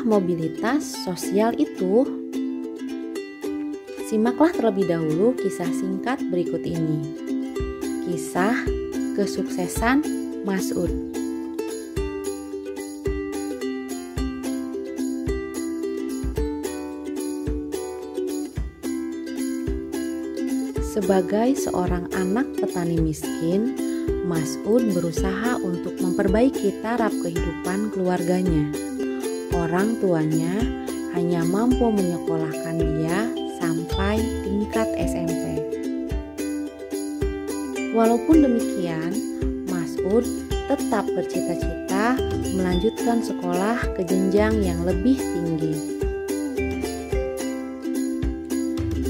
Apakah mobilitas sosial itu? Simaklah terlebih dahulu kisah singkat berikut ini. Kisah kesuksesan Mas'ud. Sebagai seorang anak petani miskin, Mas'ud berusaha untuk memperbaiki taraf kehidupan keluarganya. Orang tuanya hanya mampu menyekolahkan dia sampai tingkat SMP. Walaupun demikian, Mas'ud tetap bercita-cita melanjutkan sekolah ke jenjang yang lebih tinggi.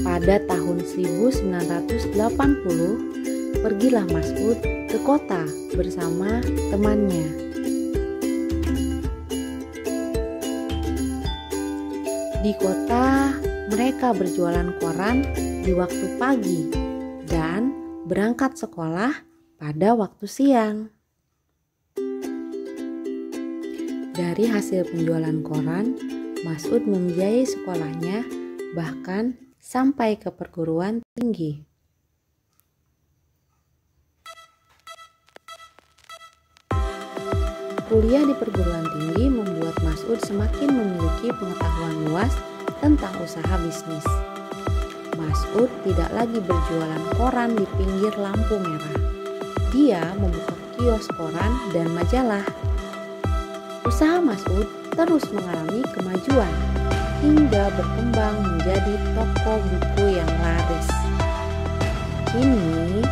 Pada tahun 1980, pergilah Mas'ud ke kota bersama temannya. Di kota, mereka berjualan koran di waktu pagi dan berangkat sekolah pada waktu siang. Dari hasil penjualan koran, Mas'ud membiayai sekolahnya bahkan sampai ke perguruan tinggi. Kuliah di perguruan tinggi membuat Mas'ud semakin memiliki pengetahuan luas tentang usaha bisnis. Mas'ud tidak lagi berjualan koran di pinggir lampu merah. Dia membuka kios koran dan majalah. Usaha Mas'ud terus mengalami kemajuan hingga berkembang menjadi toko buku yang laris. Kini,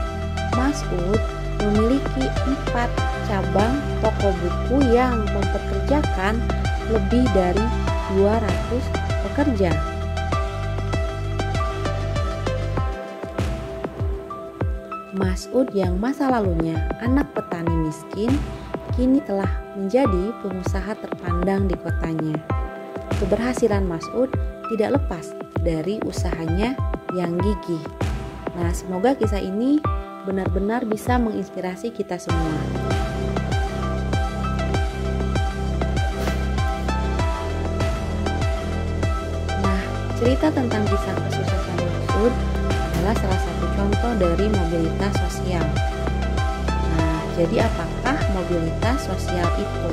Mas'ud memiliki 4 cabang toko buku yang mempekerjakan lebih dari 200 pekerja. Mas'ud yang masa lalunya anak petani miskin, kini telah menjadi pengusaha terpandang di kotanya. Keberhasilan Mas'ud tidak lepas dari usahanya yang gigih. Nah, semoga kisah ini benar-benar bisa menginspirasi kita semua. Nah, cerita tentang kisah kesuksesan Mas'ud adalah salah satu contoh dari mobilitas sosial. Nah, jadi apakah mobilitas sosial itu?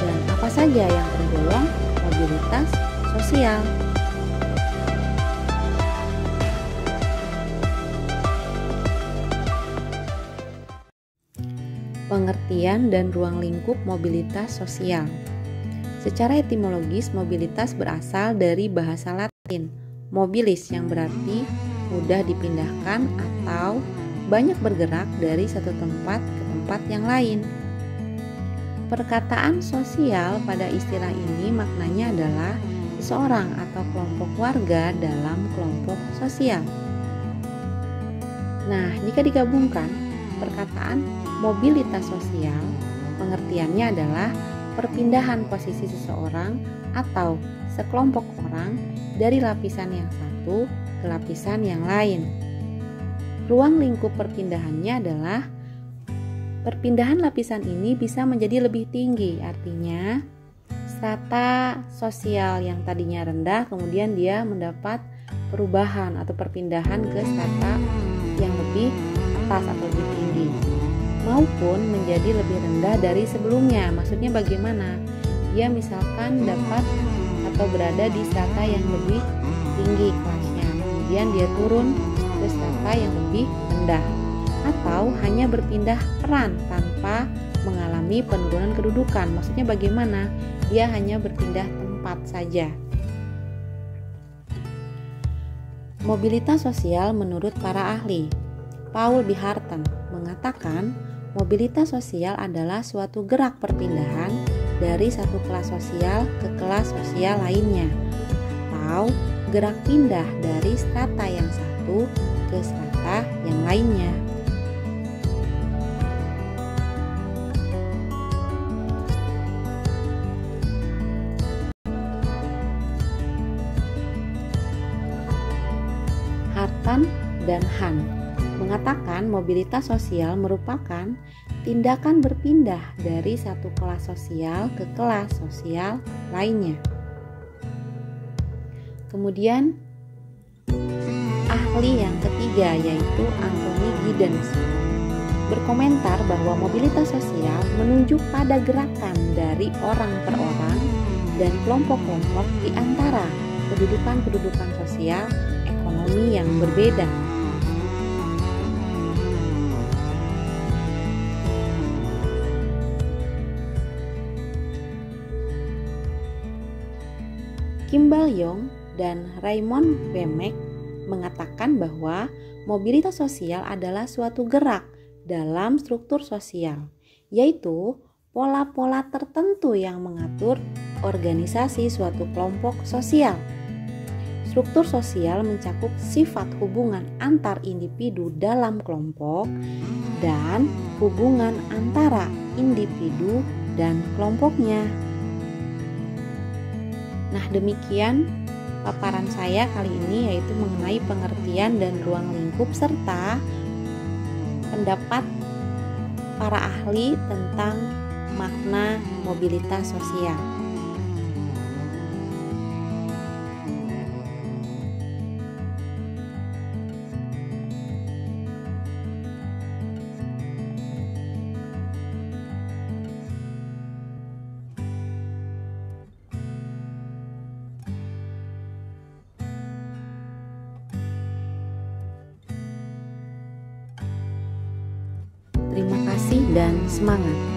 Dan apa saja yang tergolong mobilitas sosial? Pengertian dan ruang lingkup mobilitas sosial. Secara etimologis, mobilitas berasal dari bahasa Latin mobilis yang berarti mudah dipindahkan atau banyak bergerak dari satu tempat ke tempat yang lain. Perkataan sosial pada istilah ini maknanya adalah seseorang atau kelompok warga dalam kelompok sosial. Nah, jika digabungkan, perkataan mobilitas sosial pengertiannya adalah perpindahan posisi seseorang atau sekelompok orang dari lapisan yang satu ke lapisan yang lain. Ruang lingkup perpindahannya adalah perpindahan lapisan ini bisa menjadi lebih tinggi, artinya strata sosial yang tadinya rendah kemudian dia mendapat perubahan atau perpindahan ke strata yang lebih atas atau lebih tinggi, maupun menjadi lebih rendah dari sebelumnya. Maksudnya bagaimana? Dia misalkan dapat atau berada di strata yang lebih tinggi kelasnya, kemudian dia turun ke strata yang lebih rendah, atau hanya berpindah peran tanpa mengalami penurunan kedudukan. Maksudnya bagaimana? Dia hanya berpindah tempat saja. Mobilitas sosial menurut para ahli, Paul B. Harten mengatakan mobilitas sosial adalah suatu gerak perpindahan dari satu kelas sosial ke kelas sosial lainnya, atau gerak pindah dari strata yang satu ke strata yang lainnya. Harten dan Han mengatakan mobilitas sosial merupakan tindakan berpindah dari satu kelas sosial ke kelas sosial lainnya. Kemudian ahli yang ketiga yaitu Anthony Giddens berkomentar bahwa mobilitas sosial menunjuk pada gerakan dari orang per orang dan kelompok-kelompok di antara kedudukan-kedudukan sosial ekonomi yang berbeda. Kimball Young dan Raymond Bemek mengatakan bahwa mobilitas sosial adalah suatu gerak dalam struktur sosial, yaitu pola-pola tertentu yang mengatur organisasi suatu kelompok sosial. Struktur sosial mencakup sifat hubungan antar individu dalam kelompok dan hubungan antara individu dan kelompoknya. Nah, demikian paparan saya kali ini, yaitu mengenai pengertian dan ruang lingkup serta pendapat para ahli tentang makna mobilitas sosial. Terima kasih dan semangat.